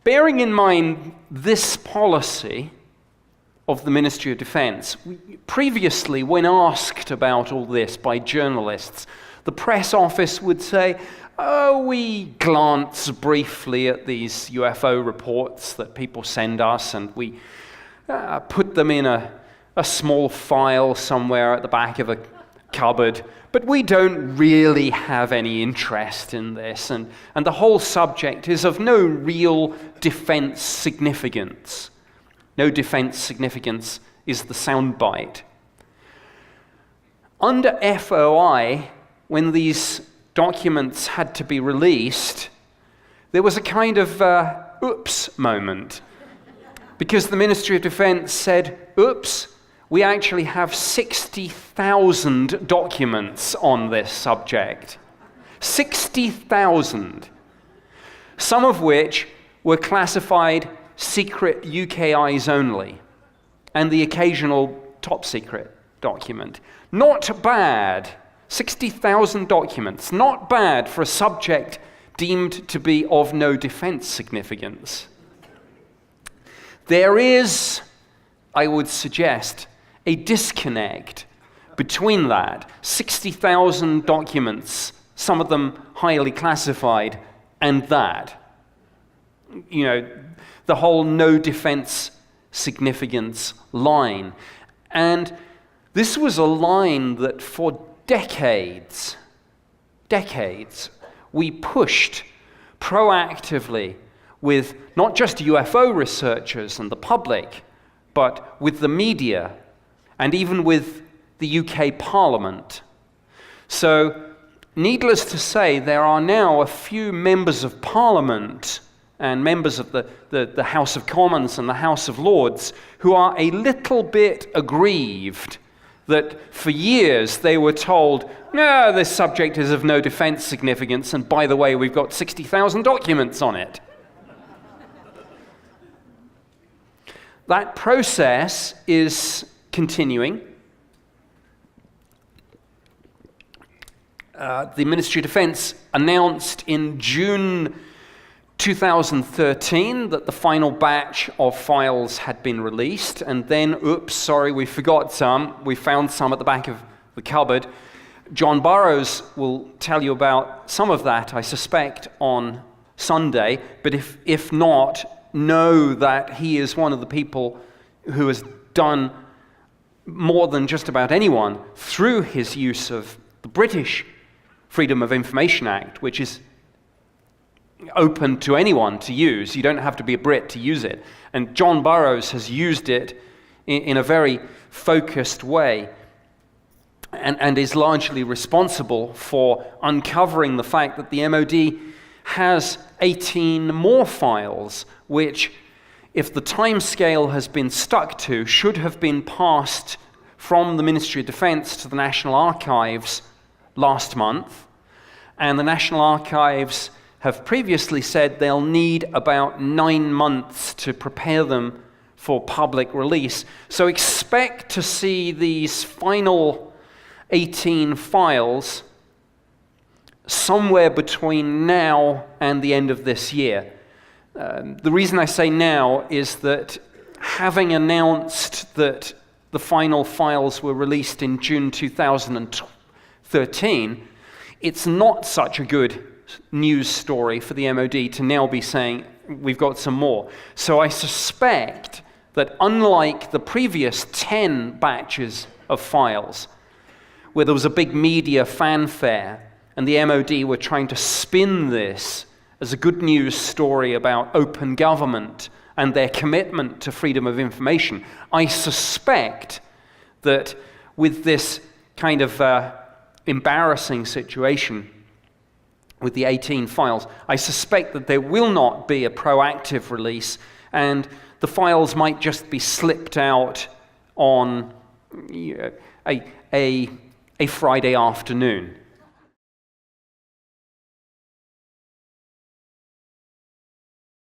Bearing in mind this policy of the Ministry of Defense, previously when asked about all this by journalists, the press office would say, oh, we glance briefly at these UFO reports that people send us, and we put them in a small file somewhere at the back of a cupboard, but we don't really have any interest in this, and the whole subject is of no real defense significance. No defense significance is the soundbite. Under FOI, when these documents had to be released, there was a kind of oops moment. Because the Ministry of Defense said, oops, we actually have 60,000 documents on this subject. 60,000. Some of which were classified secret UK eyes only, and the occasional top secret document. Not bad. 60,000 documents. Not bad for a subject deemed to be of no defense significance. There is, I would suggest, a disconnect between that, 60,000 documents, some of them highly classified, and that. The whole no defense significance line. And this was a line that for decades, we pushed proactively with not just UFO researchers and the public, but with the media and even with the UK Parliament. So, needless to say, there are now a few members of Parliament and members of the House of Commons and the House of Lords who are a little bit aggrieved that for years they were told, no, this subject is of no defense significance, and by the way, we've got 60,000 documents on it. That process is continuing. The Ministry of Defense announced in June 2013 that the final batch of files had been released, and then, oops, sorry, we forgot some. We found some at the back of the cupboard. John Burroughs will tell you about some of that, I suspect, on Sunday, but if not, know that he is one of the people who has done more than just about anyone through his use of the British Freedom of Information Act, which is open to anyone to use. You don't have to be a Brit to use it. And John Burroughs has used it in a very focused way and is largely responsible for uncovering the fact that the MOD has 18 more files, which, if the timescale has been stuck to, should have been passed from the Ministry of Defense to the National Archives last month. And the National Archives have previously said they'll need about 9 months to prepare them for public release. So expect to see these final 18 files somewhere between now and the end of this year. The reason I say now is that having announced that the final files were released in June 2013, it's not such a good news story for the MOD to now be saying, we've got some more. So I suspect that unlike the previous 10 batches of files, where there was a big media fanfare, and the MOD were trying to spin this as a good news story about open government and their commitment to freedom of information, I suspect that with this kind of embarrassing situation with the 18 files, I suspect that there will not be a proactive release, and the files might just be slipped out on a Friday afternoon.